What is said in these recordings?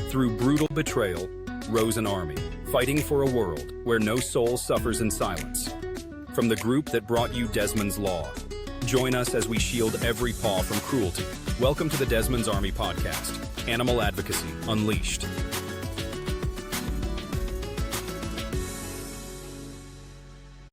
Through brutal betrayal, rose an army, fighting for a world where no soul suffers in silence. From the group that brought you Desmond's Law, join us as we shield every paw from cruelty. Welcome to the Desmond's Army podcast, Animal Advocacy Unleashed.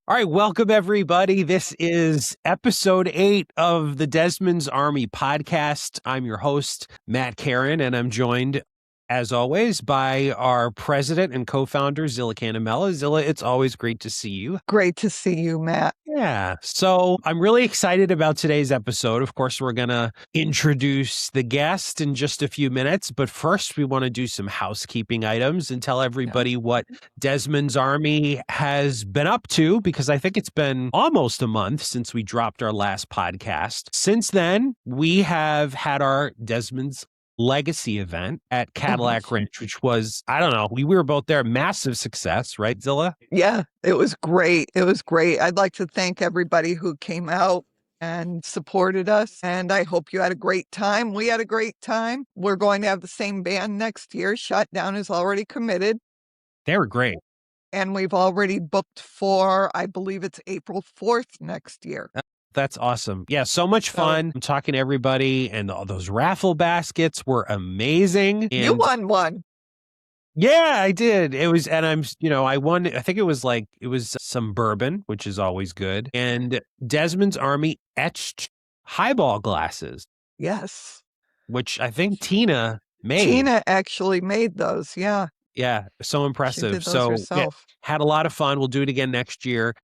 All right, welcome everybody. This is episode 8 of the Desmond's Army podcast. I'm your host, Matt Caron, and I'm joined, as always, by our president and co-founder, Zilla Cannamela. Zilla, it's always great to see you. Great to see you, Matt. Yeah, so I'm really excited about today's episode. Of course, we're going to introduce the guest in just a few minutes, but first we want to do some housekeeping items and tell everybody what Desmond's Army has been up to, because I think it's been almost a month since we dropped our last podcast. Since then, we have had our Desmond's Legacy event at Cadillac Ranch, which was, I don't know, we were both there, massive success, right, Zilla? Yeah, it was great. It was great. I'd like to thank everybody who came out and supported us, and I hope you had a great time. We had a great time. We're going to have the same band next year. Shutdown is already committed. They were great. And we've already booked for, I believe it's April 4th next year. That's awesome. Yeah, so much fun. I'm talking to everybody, and all those raffle baskets were amazing. And you won one. Yeah, I did. It was, and I won, I think it was some bourbon, which is always good, and Desmond's Army etched highball glasses. Yes. Which I think Tina made. Tina actually made those, yeah. Yeah, so impressive. She did those herself. Had a lot of fun. We'll do it again next year.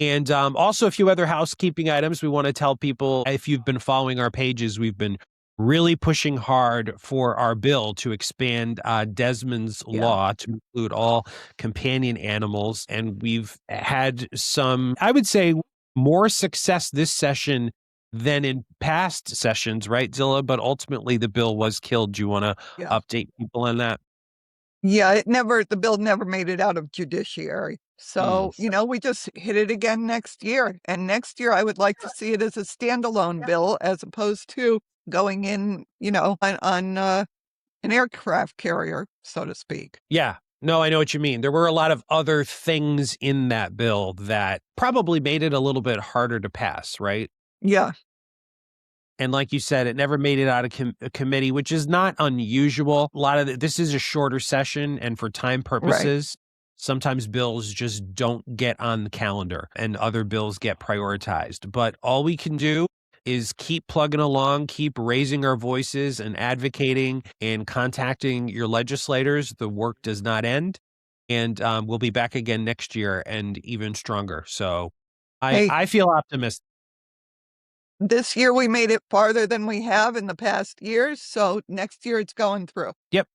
And also a few other housekeeping items we want to tell people. If you've been following our pages, we've been really pushing hard for our bill to expand Desmond's Law to include all companion animals. And we've had some, I would say, more success this session than in past sessions, right, Zilla? But ultimately the bill was killed. Do you want to update people on that? Yeah, the bill never made it out of judiciary. So, we just hit it again next year. And next year, I would like to see it as a standalone bill as opposed to going in, on an aircraft carrier, so to speak. Yeah. No, I know what you mean. There were a lot of other things in that bill that probably made it a little bit harder to pass, right? Yeah. And like you said, it never made it out of committee, which is not unusual. A lot of this is a shorter session, and for time purposes, sometimes bills just don't get on the calendar and other bills get prioritized. But all we can do is keep plugging along, keep raising our voices and advocating and contacting your legislators. The work does not end. And we'll be back again next year and even stronger. So I feel optimistic. This year we made it farther than we have in the past years. So next year it's going through. Yep.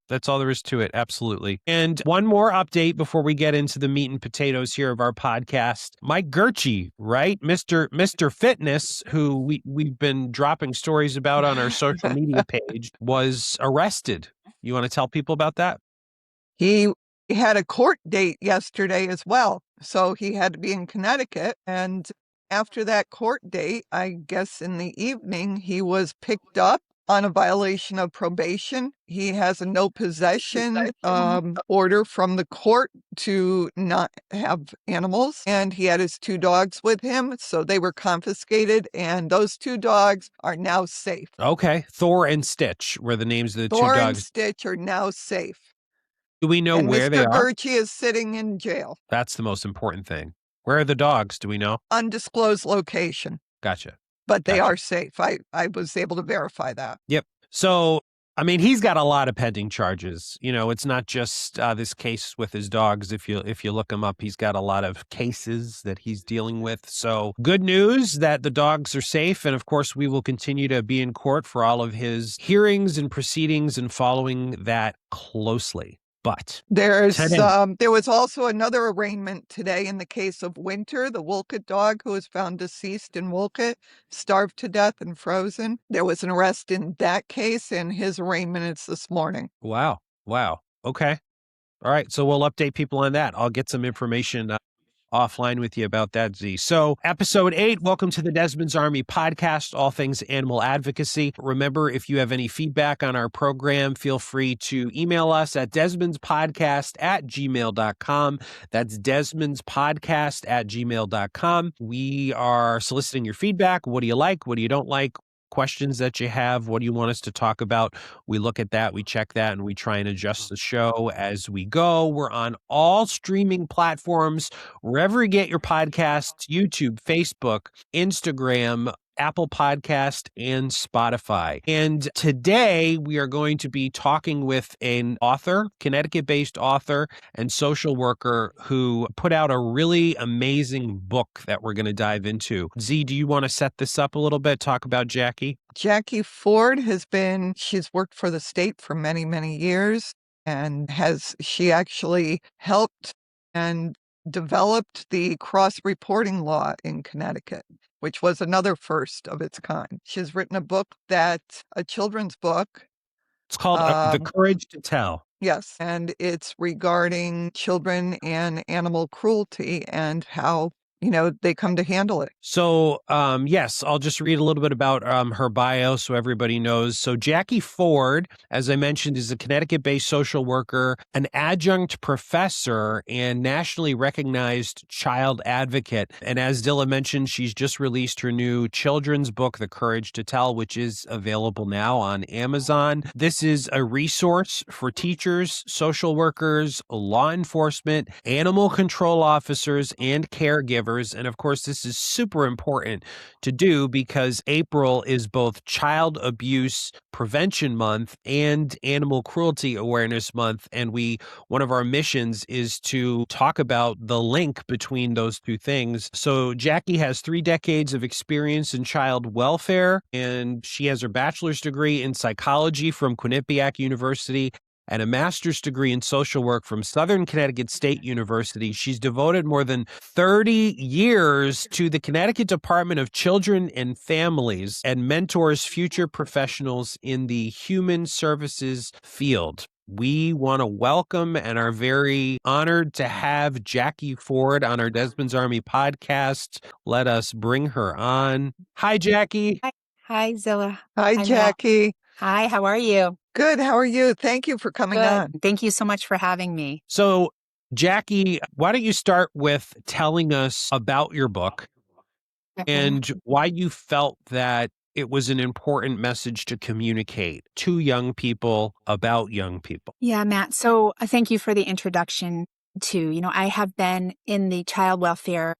That's all there is to it. Absolutely. And one more update before we get into the meat and potatoes here of our podcast. Mike Gurchie, right? Mr. Fitness, who we've been dropping stories about on our social media page, was arrested. You want to tell people about that? He had a court date yesterday as well. So he had to be in Connecticut. And after that court date, I guess in the evening, he was picked up on a violation of probation. He has a no possession order from the court to not have animals. And he had his 2 dogs with him. So they were confiscated. And those 2 dogs are now safe. Okay. Thor and Stitch were the names of the 2 dogs. Thor and Stitch are now safe. Do we know where they are? Mr. Gurchie is sitting in jail. That's the most important thing. Where are the dogs? Do we know? Undisclosed location. Gotcha. But they are safe. I was able to verify that. Yep. So, I mean, he's got a lot of pending charges. It's not just this case with his dogs. If you look him up, he's got a lot of cases that he's dealing with. So good news that the dogs are safe. And of course, we will continue to be in court for all of his hearings and proceedings and following that closely. But there was also another arraignment today in the case of Winter, the Wolcott dog who was found deceased in Wolcott, starved to death and frozen. There was an arrest in that case, and his arraignment is this morning. Wow. Okay. All right. So we'll update people on that. I'll get some information offline with you about that, Z. So episode 8, welcome to the Desmond's Army podcast, all things animal advocacy. Remember, if you have any feedback on our program, feel free to email us at desmondspodcast@gmail.com. That's desmondspodcast@gmail.com. We are soliciting your feedback. What do you like? What do you don't like? Questions that you have. What do you want us to talk about? We look at that, we check that, and we try and adjust the show as we go. We're on all streaming platforms, wherever you get your podcasts, YouTube, Facebook, Instagram, Apple Podcast, and Spotify. And today we are going to be talking with an author, Connecticut-based author and social worker who put out a really amazing book that we're going to dive into. Z, do you want to set this up a little bit, talk about Jackie? Jackie Ford she's worked for the state for many, many years, and she actually helped and developed the cross-reporting law in Connecticut, which was another first of its kind. She's written a children's book. It's called The Courage to Tell. Yes, and it's regarding children and animal cruelty and how they come to handle it. So, yes, I'll just read a little bit about her bio so everybody knows. So Jackie Ford, as I mentioned, is a Connecticut-based social worker, an adjunct professor, and nationally recognized child advocate. And as Zilla mentioned, she's just released her new children's book, The Courage to Tell, which is available now on Amazon. This is a resource for teachers, social workers, law enforcement, animal control officers, and caregivers. And of course, this is super important to do because April is both Child Abuse Prevention Month and Animal Cruelty Awareness Month. And one of our missions is to talk about the link between those two things. So Jackie has 3 decades of experience in child welfare, and she has her bachelor's degree in psychology from Quinnipiac University and a master's degree in social work from Southern Connecticut State University. She's devoted more than 30 years to the Connecticut Department of Children and Families and mentors future professionals in the human services field. We want to welcome and are very honored to have Jackie Ford on our Desmond's Army podcast. Let us bring her on. Hi, Jackie. Hi, Zilla. Hi, Jackie. Hi, how are you? Good. How are you? Thank you for coming on. Thank you so much for having me. So, Jackie, why don't you start with telling us about your book and why you felt that it was an important message to communicate to young people about young people? Yeah, Matt. So thank you for the introduction too. I have been in the child welfare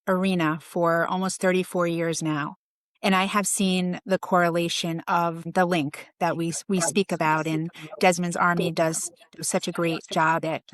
arena for almost 34 years now. And I have seen the correlation of the link that we speak about, and Desmond's Army does such a great job at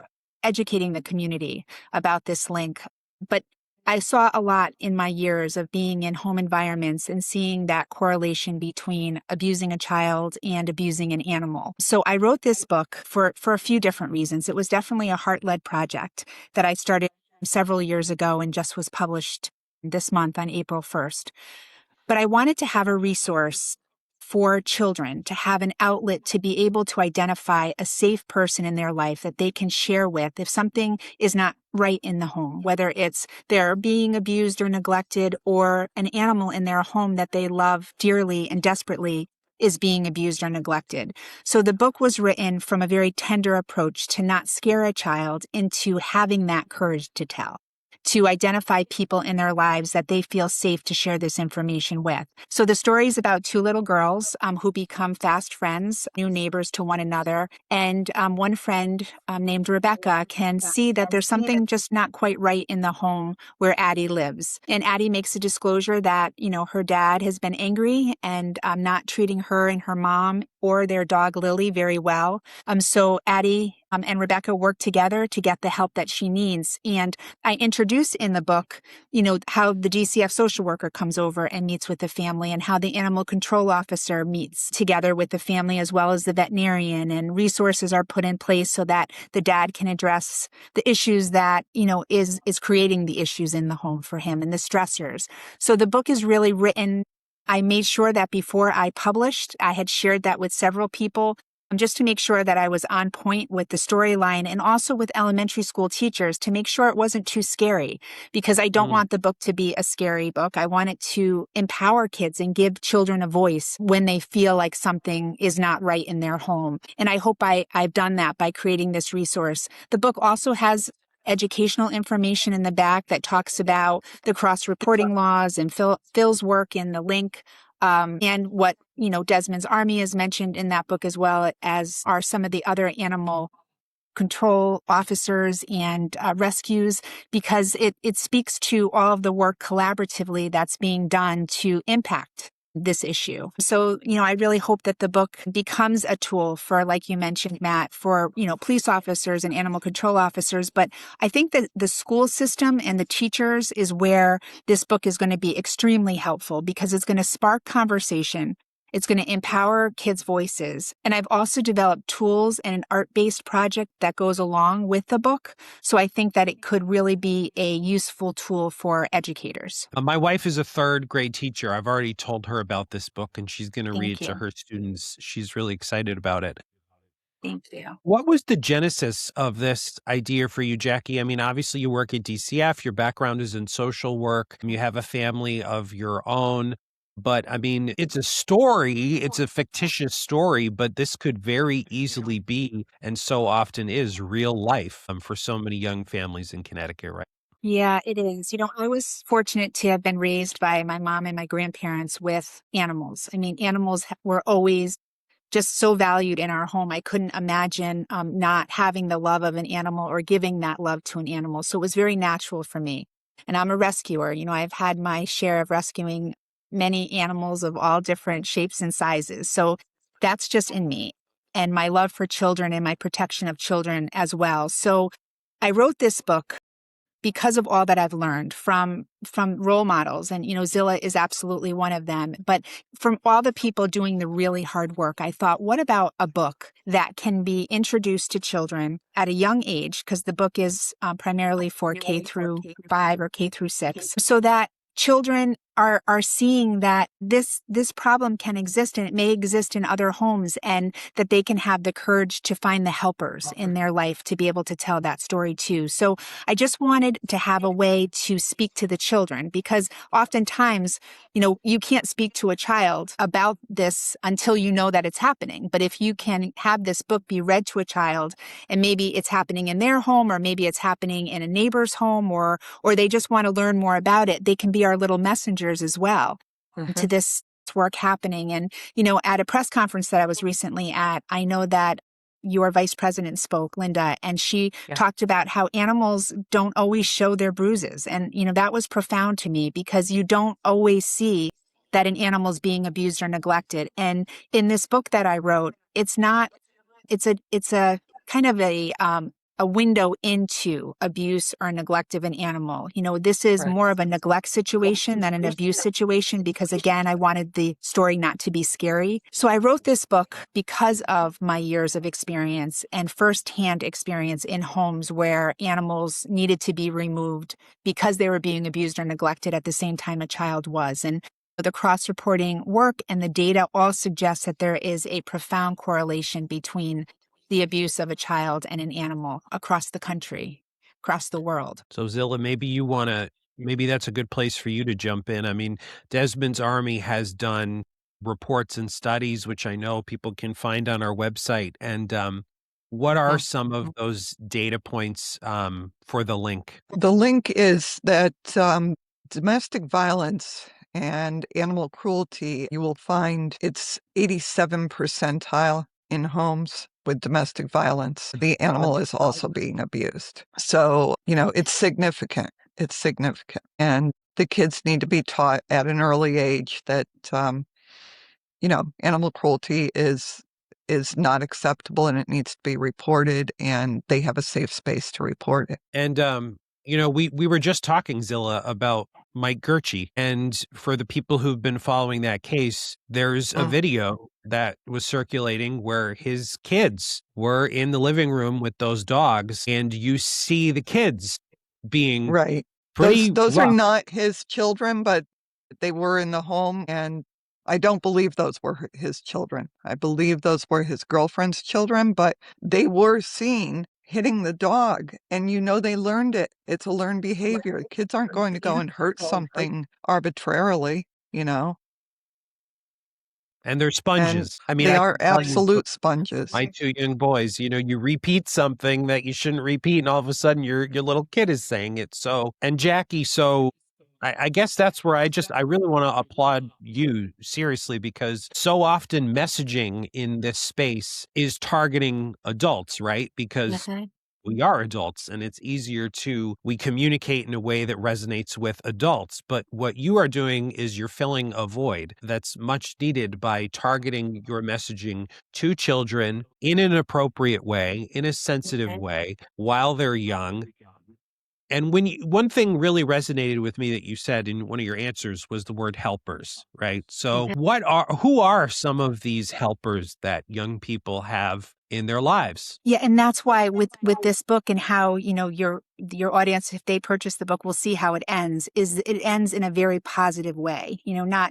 educating the community about this link. But I saw a lot in my years of being in home environments and seeing that correlation between abusing a child and abusing an animal. So I wrote this book for a few different reasons. It was definitely a heart-led project that I started several years ago and just was published this month on April 1st. But I wanted to have a resource for children, to have an outlet to be able to identify a safe person in their life that they can share with if something is not right in the home, whether it's they're being abused or neglected or an animal in their home that they love dearly and desperately is being abused or neglected. So the book was written from a very tender approach to not scare a child into having that courage to tell, to identify people in their lives that they feel safe to share this information with. So the story is about 2 little girls who become fast friends, new neighbors to one another. And one friend named Rebecca can see that there's something just not quite right in the home where Addie lives. And Addie makes a disclosure that, her dad has been angry and not treating her and her mom or their dog Lily very well. So Addie and Rebecca work together to get the help that she needs. And I introduce in the book, how the DCF social worker comes over and meets with the family, and how the animal control officer meets together with the family, as well as the veterinarian, and resources are put in place so that the dad can address the issues that, is creating the issues in the home for him and the stressors. So the book is really written. I made sure that before I published, I had shared that with several people just to make sure that I was on point with the storyline and also with elementary school teachers to make sure it wasn't too scary, because I don't want the book to be a scary book. I want it to empower kids and give children a voice when they feel like something is not right in their home. And I hope I've done that by creating this resource. The book also has educational information in the back that talks about the cross-reporting laws and Phil's work in the link. And what, Desmond's Army is mentioned in that book, as well as are some of the other animal control officers and rescues, because it speaks to all of the work collaboratively that's being done to impact this issue. So, I really hope that the book becomes a tool for, like you mentioned, Matt, for, police officers and animal control officers. But I think that the school system and the teachers is where this book is going to be extremely helpful, because it's going to spark conversation. It's going to empower kids' voices. And I've also developed tools and an art-based project that goes along with the book. So I think that it could really be a useful tool for educators. My wife is a third grade teacher. I've already told her about this book, and she's going to read it to her students. She's really excited about it. Thank you. What was the genesis of this idea for you, Jackie? I mean, obviously you work at DCF. Your background is in social work. You have a family of your own. But I mean, it's a story, it's a fictitious story, but this could very easily be, and so often is, real life for so many young families in Connecticut, right? Yeah, it is. I was fortunate to have been raised by my mom and my grandparents with animals. I mean, animals were always just so valued in our home. I couldn't imagine not having the love of an animal or giving that love to an animal. So it was very natural for me. And I'm a rescuer. I've had my share of rescuing many animals of all different shapes and sizes. So that's just in me, and my love for children and my protection of children as well. So I wrote this book because of all that I've learned from role models. And, Zilla is absolutely one of them. But from all the people doing the really hard work, I thought, what about a book that can be introduced to children at a young age? Because the book is primarily for K through 5 or K through 6, so that children are seeing that this problem can exist, and it may exist in other homes, and that they can have the courage to find the helpers in their life to be able to tell that story too. So I just wanted to have a way to speak to the children, because oftentimes, you can't speak to a child about this until you know that it's happening. But if you can have this book be read to a child, and maybe it's happening in their home, or maybe it's happening in a neighbor's home, or they just want to learn more about it, they can be our little messengers as well to this work happening. And, at a press conference that I was recently at, I know that your vice president spoke, Linda, and she talked about how animals don't always show their bruises. And, that was profound to me, because you don't always see that an animal is being abused or neglected. And in this book that I wrote, it's a kind of a window into abuse or neglect of an animal. This is more of a neglect situation than an abuse situation, because again, I wanted the story not to be scary. So I wrote this book because of my years of experience and firsthand experience in homes where animals needed to be removed because they were being abused or neglected at the same time a child was. And the cross-reporting work and the data all suggest that there is a profound correlation between the abuse of a child and an animal across the country, across the world. So Zilla, maybe that's a good place for you to jump in. I mean, Desmond's Army has done reports and studies, which I know people can find on our website. And what are some of those data points for the link? The link is that domestic violence and animal cruelty, you will find it's 87 percentile in homes with domestic violence. The animal is also being abused. So, it's significant. It's significant. And the kids need to be taught at an early age that, animal cruelty is not acceptable, and it needs to be reported, and they have a safe space to report it. And, we were just talking, Zilla, about Mike Gurchie. And for the people who've been following that case, there's a video that was circulating where his kids were in the living room with those dogs, and you see the kids being right. Pretty those rough. are not his children, but they were in the home, and I don't believe those were his children. I believe those were his girlfriend's children, but they were seen hitting the dog, and they learned it. It's a learned behavior. Kids aren't going to go and hurt something arbitrarily, And they're and sponges. I mean, they I are can tell you, absolute sponges. my two young boys, you repeat something that you shouldn't repeat, and all of a sudden your little kid is saying it. So, and Jackie, so I guess that's where I really want to applaud you seriously, because so often messaging in this space is targeting adults, right? Because we are adults and it's easier we communicate in a way that resonates with adults. But what you are doing is you're filling a void that's much needed by targeting your messaging to children in an appropriate way, in a sensitive way, while they're young. And one thing really resonated with me that you said in one of your answers was the word helpers, right? So who are some of these helpers that young people have in their lives? Yeah, and that's why with this book and how, your audience, if they purchase the book, will see how it ends, is it ends in a very positive way, not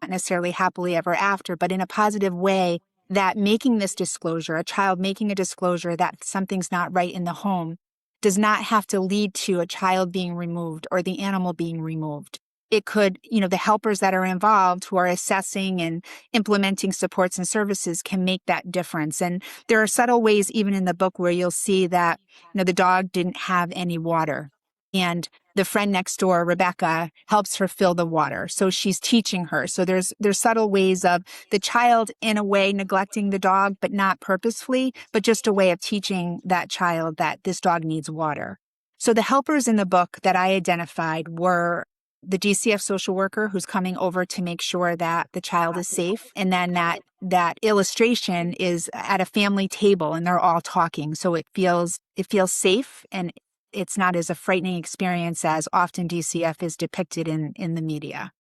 necessarily happily ever after, but in a positive way, that making this disclosure, a child making a disclosure that something's not right in the home, does not have to lead to a child being removed or the animal being removed. It could, the helpers that are involved who are assessing and implementing supports and services can make that difference. And there are subtle ways even in the book where you'll see that, the dog didn't have any water. And the friend next door, Rebecca, helps her fill the water. So she's teaching her. So there's subtle ways of the child in a way neglecting the dog, but not purposefully, but just a way of teaching that child that this dog needs water. So the helpers in the book that I identified were the DCF social worker who's coming over to make sure that the child is safe. And then that illustration is at a family table and they're all talking. So it feels safe, and it's not as a frightening experience as often DCF is depicted in the media.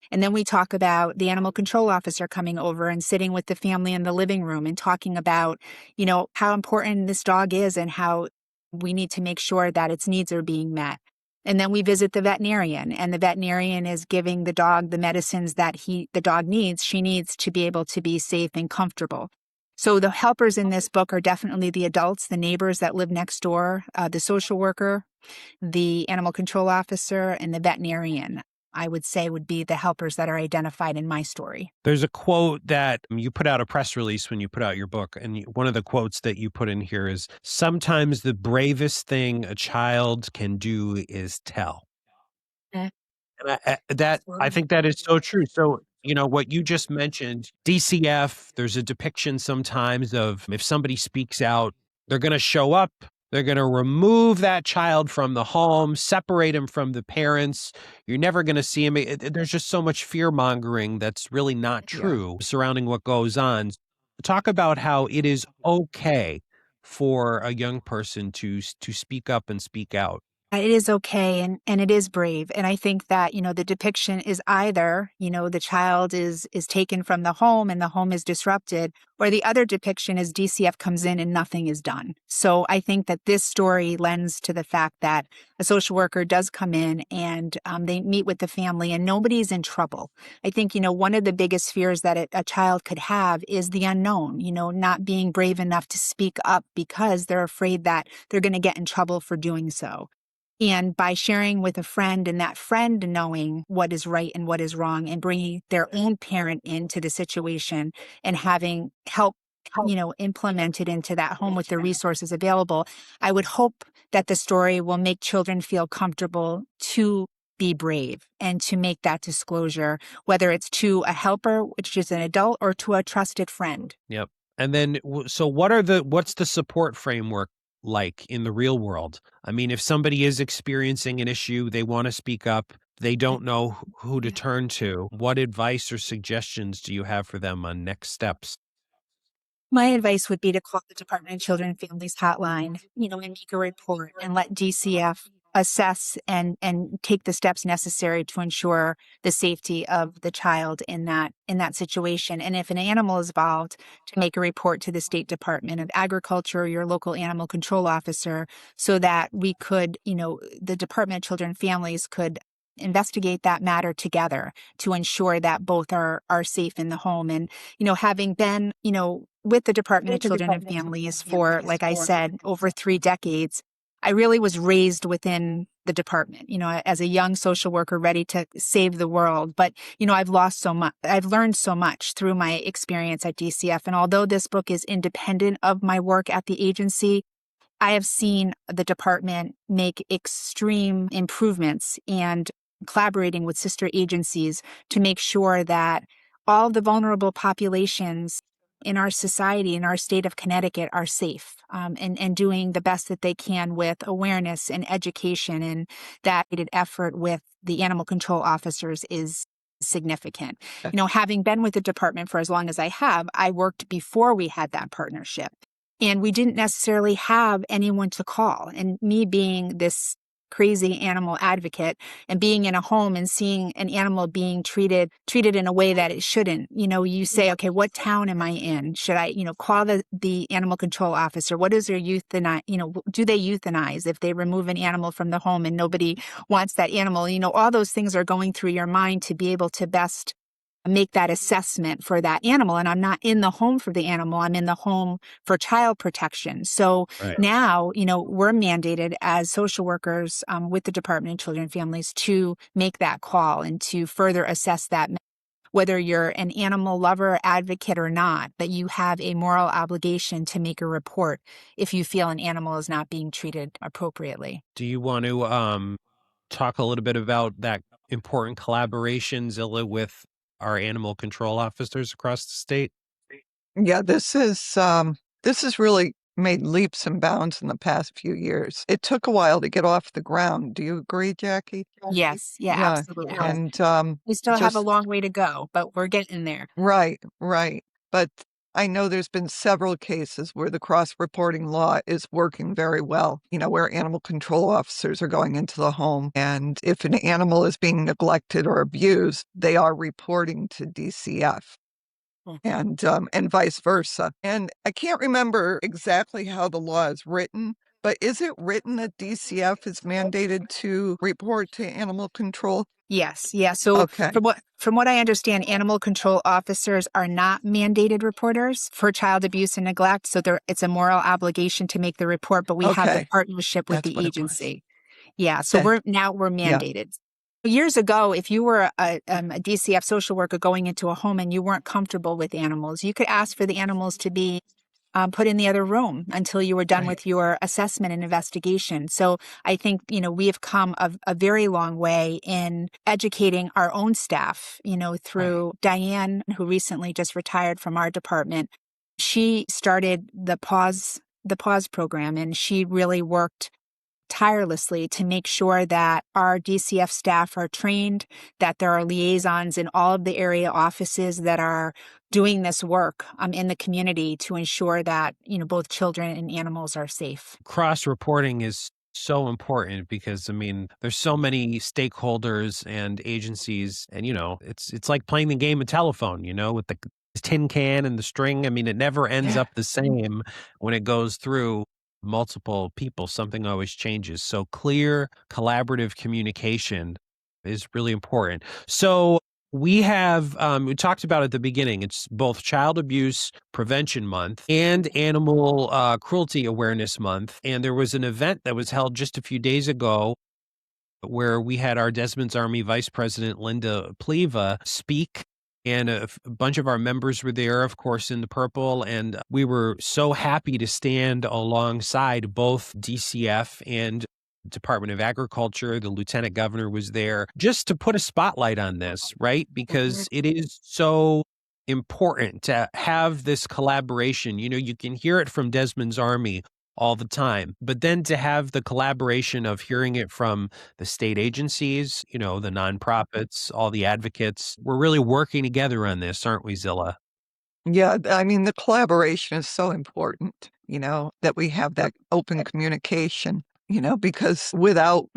And then we talk about the animal control officer coming over and sitting with the family in the living room and talking about, how important this dog is and how we need to make sure that its needs are being met. And then we visit the veterinarian, and the veterinarian is giving the dog the medicines that the dog needs. She needs to be able to be safe and comfortable. So the helpers in this book are definitely the adults, the neighbors that live next door, the social worker, the animal control officer, and the veterinarian, I would say, would be the helpers that are identified in my story. There's a quote that you put out a press release when you put out your book. And one of the quotes that you put in here is, sometimes the bravest thing a child can do is tell. And I think that is so true. So, what you just mentioned, DCF, there's a depiction sometimes of if somebody speaks out, they're going to show up. They're going to remove that child from the home, separate him from the parents. You're never going to see him. There's just so much fear mongering that's really not true surrounding what goes on. Talk about how it is okay for a young person to speak up and speak out. It is okay, and it is brave. And I think that, the depiction is either, the child is taken from the home and the home is disrupted, or the other depiction is DCF comes in and nothing is done. So I think that this story lends to the fact that a social worker does come in and they meet with the family and nobody's in trouble. I think, one of the biggest fears that a child could have is the unknown, not being brave enough to speak up because they're afraid that they're going to get in trouble for doing so. And by sharing with a friend and that friend knowing what is right and what is wrong and bringing their own parent into the situation and having help, implemented into that home with the resources available, I would hope that the story will make children feel comfortable to be brave and to make that disclosure, whether it's to a helper, which is an adult, or to a trusted friend. Yep. And then, so what's the support framework like in the real world? I mean, if somebody is experiencing an issue, they want to speak up, they don't know who to turn to, what advice or suggestions do you have for them on next steps? My advice would be to call the Department of Children and Families hotline, and make a report and let DCF assess and take the steps necessary to ensure the safety of the child in that situation. And if an animal is involved, to make a report to the State Department of Agriculture or your local animal control officer, so that we could, the Department of Children and Families could investigate that matter together to ensure that both are safe in the home. And, having been, with the Department of Children and Families for, like I said, over 3 decades, I really was raised within the department, as a young social worker ready to save the world. But, I've lost so much. I've learned so much through my experience at DCF. And although this book is independent of my work at the agency, I have seen the department make extreme improvements and collaborating with sister agencies to make sure that all the vulnerable populations in our society, in our state of Connecticut, are safe, and doing the best that they can with awareness and education. And that effort with the animal control officers is significant. Having been with the department for as long as I have, I worked before we had that partnership. And we didn't necessarily have anyone to call. And me being this crazy animal advocate and being in a home and seeing an animal being treated in a way that it shouldn't, you say, okay, what town am I in? Should I, call the animal control officer? What is their euthanize? Do they euthanize if they remove an animal from the home and nobody wants that animal? All those things are going through your mind to be able to best make that assessment for that animal. And I'm not in the home for the animal. I'm in the home for child protection. So now, we're mandated as social workers with the Department of Children and Families to make that call and to further assess that, whether you're an animal lover, advocate or not, that you have a moral obligation to make a report if you feel an animal is not being treated appropriately. Do you want to talk a little bit about that important collaboration, Zilla, with our animal control officers across the state? Yeah, this has really made leaps and bounds in the past few years. It took a while to get off the ground. Do you agree, Jackie? Yes. Yeah, absolutely. And we still have a long way to go, but we're getting there. Right. But I know there's been several cases where the cross-reporting law is working very well, where animal control officers are going into the home. And if an animal is being neglected or abused, they are reporting to DCF. And vice versa. And I can't remember exactly how the law is written, but is it written that DCF is mandated to report to animal control? Yes. Yeah. So from what I understand, animal control officers are not mandated reporters for child abuse and neglect. So it's a moral obligation to make the report, but we have the partnership with the agency. Yeah. So we're mandated. Years ago, if you were a DCF social worker going into a home and you weren't comfortable with animals, you could ask for the animals to be put in the other room until you were done with your assessment and investigation. So I think, we have come a very long way in educating our own staff, through Diane, who recently just retired from our department. She started the pause program, and she really worked tirelessly to make sure that our DCF staff are trained, that there are liaisons in all of the area offices that are doing this work in the community to ensure that, both children and animals are safe. Cross-reporting is so important because, there's so many stakeholders and agencies, and, it's like playing the game of telephone, with the tin can and the string. It never ends up the same when it goes through multiple people. Something always changes. So clear, collaborative communication is really important. So we have, we talked about at the beginning, it's both Child Abuse Prevention Month and Animal Cruelty Awareness Month. And there was an event that was held just a few days ago where we had our Desmond's Army Vice President, Linda Pleva, speak. And a bunch of our members were there, of course, in the purple. And we were so happy to stand alongside both DCF and Department of Agriculture. The Lieutenant Governor was there just to put a spotlight on this, right? Because it is so important to have this collaboration. You can hear it from Desmond's Army all the time, but then to have the collaboration of hearing it from the state agencies, the nonprofits, all the advocates, we're really working together on this, aren't we, Zilla? Yeah, the collaboration is so important, that we have that open communication, because without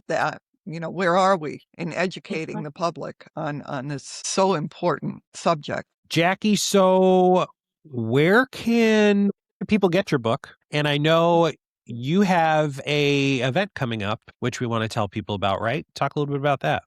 that, where are we in educating the public on this so important subject? Jackie, so where can people get your book? And I know you have a event coming up, which we want to tell people about, right? Talk a little bit about that.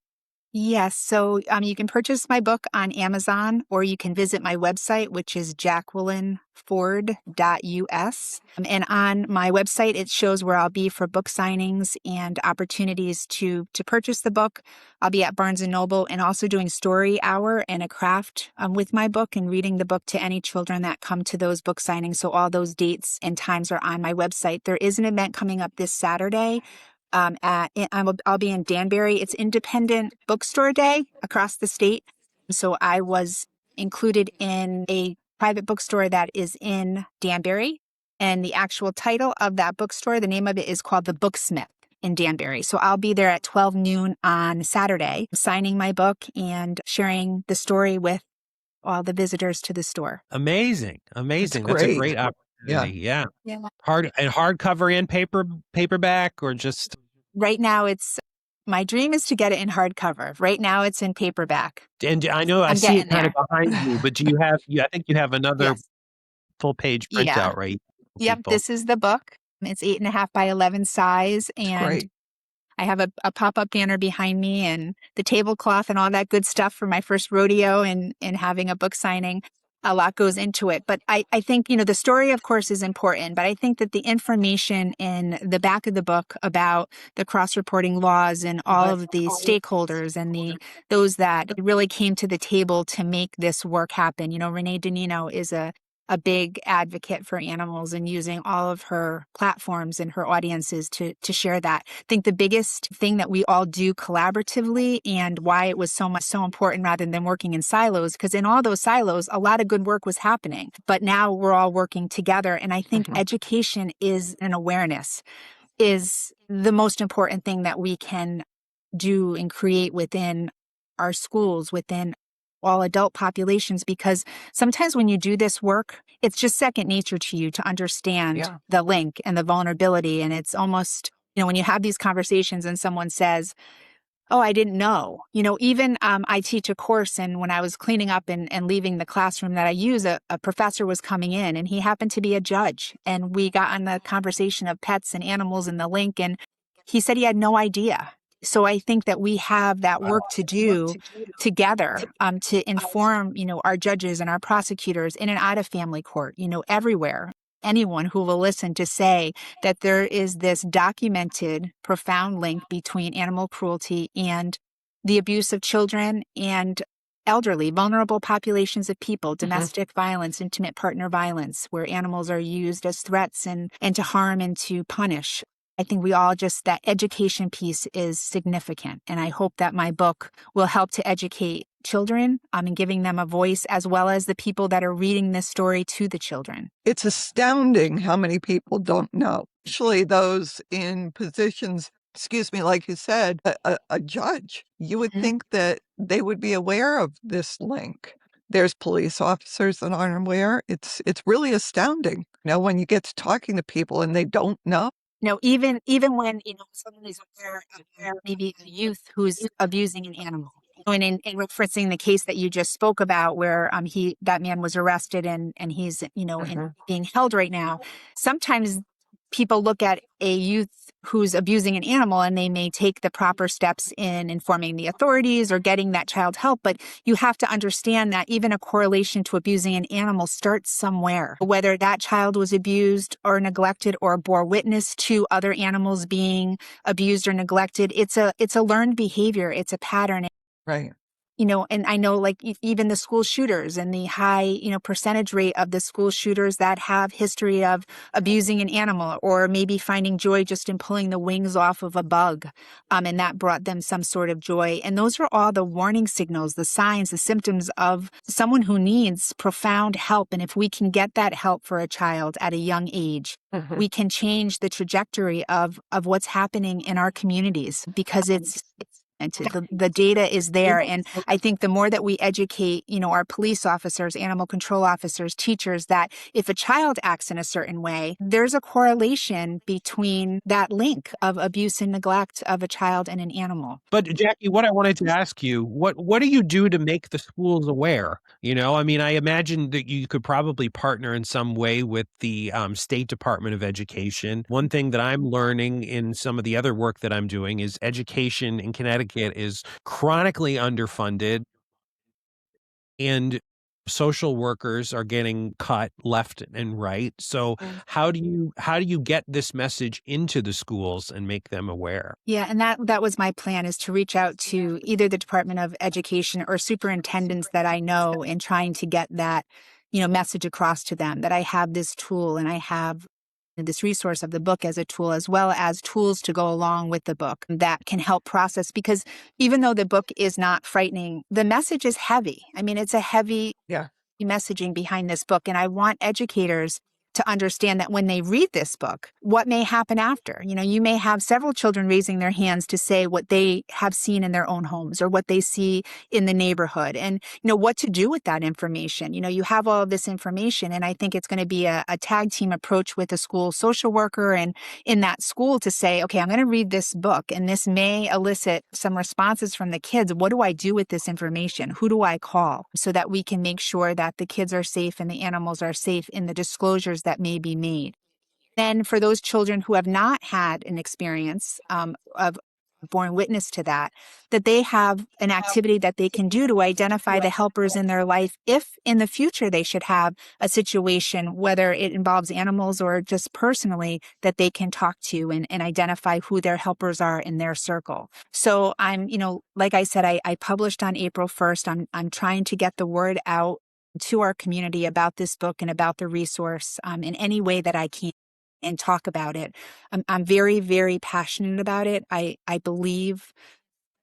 Yes. So you can purchase my book on Amazon, or you can visit my website, which is jacquelineford.us. And on my website, it shows where I'll be for book signings and opportunities to purchase the book. I'll be at Barnes & Noble and also doing story hour and a craft with my book and reading the book to any children that come to those book signings. So all those dates and times are on my website. There is an event coming up this Saturday. I'll be in Danbury. It's Independent Bookstore Day across the state. So I was included in a private bookstore that is in Danbury. And the actual title of that bookstore, the name of it is called The Booksmith in Danbury. So I'll be there at 12 noon on Saturday, signing my book and sharing the story with all the visitors to the store. Amazing. That's a great. great opportunity. Yeah. Hardcover and paperback, or just right now my dream is to get it in hardcover. Right now it's in paperback. And I know I see it kind of behind you, but do you have I think you have another full page printout, right? Yep, this is the book. It's 8.5 by 11 size, and I have a pop-up banner behind me and the tablecloth and all that good stuff for my first rodeo and having a book signing. A lot goes into it. But I think, the story, of course, is important. But I think that the information in the back of the book about the cross-reporting laws and all of the stakeholders and those that really came to the table to make this work happen. Renee DiNino is a big advocate for animals and using all of her platforms and her audiences to share that. I think the biggest thing that we all do collaboratively and why it was so important rather than working in silos, because in all those silos, a lot of good work was happening, but now we're all working together. And I think education is an awareness is the most important thing that we can do and create within our schools, within all adult populations, because sometimes when you do this work, it's just second nature to you to understand the link and the vulnerability. And it's almost, when you have these conversations and someone says, oh, I didn't know, even I teach a course, and when I was cleaning up and leaving the classroom that I use, a professor was coming in and he happened to be a judge. And we got on the conversation of pets and animals and the link. And he said he had no idea. So I think that we have that work to do together to inform, our judges and our prosecutors in and out of family court, everywhere. Anyone who will listen to say that there is this documented profound link between animal cruelty and the abuse of children and elderly, vulnerable populations of people, domestic violence, intimate partner violence, where animals are used as threats and to harm and to punish. I think we all that education piece is significant. And I hope that my book will help to educate children and giving them a voice, as well as the people that are reading this story to the children. It's astounding how many people don't know, especially those in positions, like you said, a judge. You would think that they would be aware of this link. There's police officers that aren't aware. It's really astounding, when you get to talking to people and they don't know. Even when, someone is aware of maybe a youth who's abusing an animal. And in referencing the case that you just spoke about, where that man was arrested and he's, being held right now, sometimes people look at a youth who's abusing an animal and they may take the proper steps in informing the authorities or getting that child help. But you have to understand that even a correlation to abusing an animal starts somewhere, whether that child was abused or neglected or bore witness to other animals being abused or neglected. It's a learned behavior. It's a pattern. Right. And I know even the school shooters and the high, percentage rate of the school shooters that have history of abusing an animal or maybe finding joy just in pulling the wings off of a bug. And that brought them some sort of joy. And those are all the warning signals, the signs, the symptoms of someone who needs profound help. And if we can get that help for a child at a young age, we can change the trajectory of what's happening in our communities, because the data is there. And I think the more that we educate, our police officers, animal control officers, teachers, that if a child acts in a certain way, there's a correlation between that link of abuse and neglect of a child and an animal. But Jackie, what I wanted to ask you, what do you do to make the schools aware? I imagine that you could probably partner in some way with the State Department of Education. One thing that I'm learning in some of the other work that I'm doing is education in Connecticut Connecticut is chronically underfunded, and social workers are getting cut left and right. So how do you get this message into the schools and make them aware? Yeah, and that was my plan, is to reach out to either the Department of Education or superintendents that I know, and trying to get that, message across to them, that I have this tool and I have this resource of the book as a tool, as well as tools to go along with the book that can help process. Because even though the book is not frightening, the message is heavy. I mean, it's a heavy messaging behind this book. And I want educators to understand that when they read this book, what may happen after. You may have several children raising their hands to say what they have seen in their own homes or what they see in the neighborhood, and, what to do with that information. You have all of this information, and I think it's going to be a tag team approach with a school social worker and in that school to say, okay, I'm going to read this book, and this may elicit some responses from the kids. What do I do with this information? Who do I call? So that we can make sure that the kids are safe and the animals are safe in the disclosures that may be made. Then for those children who have not had an experience of born witness to that they have an activity that they can do to identify the helpers in their life if in the future they should have a situation, whether it involves animals or just personally, that they can talk to and identify who their helpers are in their circle. So I'm, like I said, I published on April 1st. I'm trying to get the word out to our community about this book and about the resource in any way that I can, and talk about it. I'm very, very passionate about it. I believe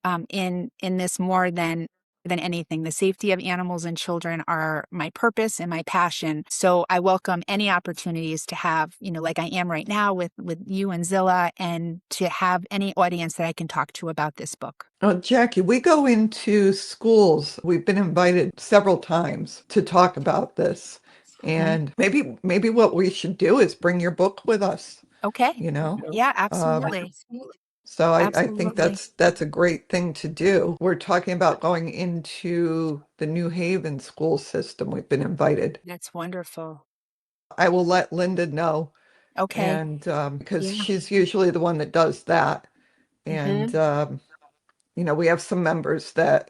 in this more than anything. The safety of animals and children are my purpose and my passion. So I welcome any opportunities to have, like I am right now with you and Zilla, and to have any audience that I can talk to about this book. Oh, Jackie, we go into schools. We've been invited several times to talk about this. And maybe what we should do is bring your book with us. Okay. Yeah, absolutely. So I think Absolutely. that's a great thing to do. We're talking about going into the New Haven school system. We've been invited. That's wonderful. I will let Linda know, Okay. and because Yeah. she's usually the one that does that. And we have some members that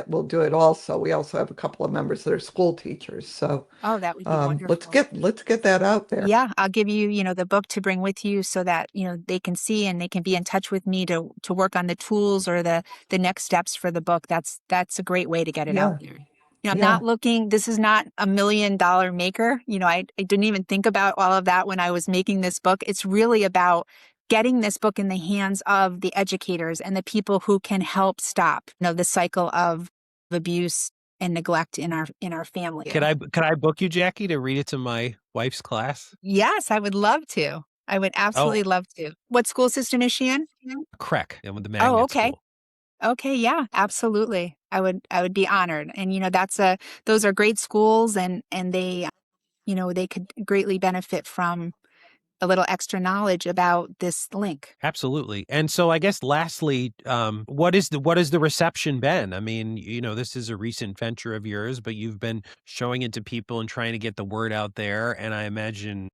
will do it also. We also have a couple of members that are school teachers. So Oh, that would be let's wonderful. get that out there. Yeah, I'll give you, the book to bring with you so that, they can see and they can be in touch with me to work on the tools or the next steps for the book. That's a great way to get it out there. I'm not looking, this is not $1 million maker. I didn't even think about all of that when I was making this book. It's really about getting this book in the hands of the educators and the people who can help stop, the cycle of abuse and neglect in our family. Could I book you, Jackie, to read it to my wife's class? Yes, I would love to. I would absolutely love to. What school system is she in? Correct. And with the magnet Okay. school. Okay, yeah, absolutely. I would be honored. And those are great schools, and they they could greatly benefit from a little extra knowledge about this link. Absolutely. And so I guess lastly, what has the reception been? I mean, this is a recent venture of yours, but you've been showing it to people and trying to get the word out there. And I imagine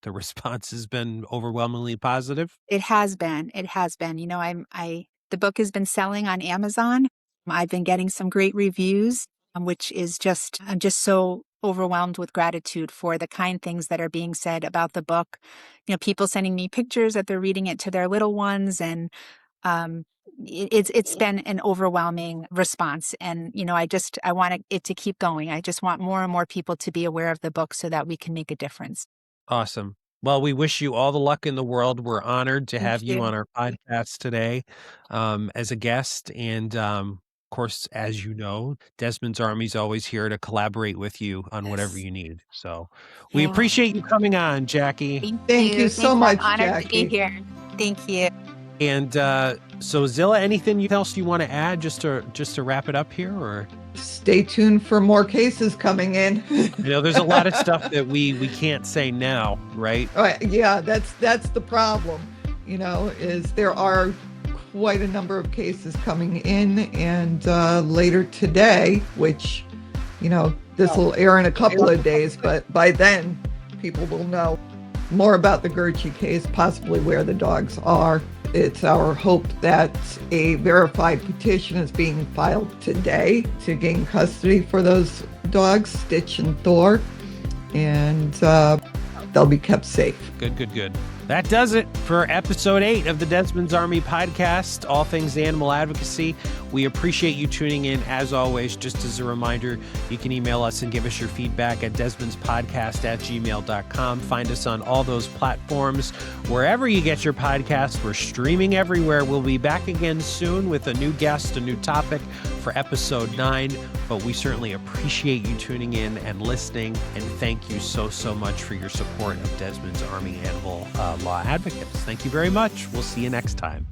the response has been overwhelmingly positive. It has been. It has been. The book has been selling on Amazon. I've been getting some great reviews, which is I'm just so overwhelmed with gratitude for the kind things that are being said about the book. People sending me pictures that they're reading it to their little ones, and it's been an overwhelming response. And I want it to keep going. I just want more and more people to be aware of the book so that we can make a difference. Awesome. Well, we wish you all the luck in the world. We're honored to have you on our podcast today as a guest. And of course, as you know, Desmond's Army is always here to collaborate with you on whatever you need. So we appreciate you coming on, Jackie. Thank you so much, I'm honored Jackie. to be here. Thank you. And so Zilla, anything else you want to add just to wrap it up here, or? Stay tuned for more cases coming in. There's a lot of stuff that we can't say now, right? Yeah, that's the problem. Is there are quite a number of cases coming in, and later today, which this will air in a couple of days, but by then people will know more about the Gertrude case, possibly where the dogs are. It's our hope that a verified petition is being filed today to gain custody for those dogs, Stitch and Thor, and they'll be kept safe. Good. That does it for episode 8 of the Desmond's Army podcast, all things animal advocacy. We appreciate you tuning in. As always, just as a reminder, you can email us and give us your feedback at desmondspodcast@gmail.com. Find us on all those platforms. Wherever you get your podcast, we're streaming everywhere. We'll be back again soon with a new guest, a new topic for episode 9. But we certainly appreciate you tuning in and listening. And thank you so much for your support of Desmond's Army Animal Law Advocates. Thank you very much. We'll see you next time.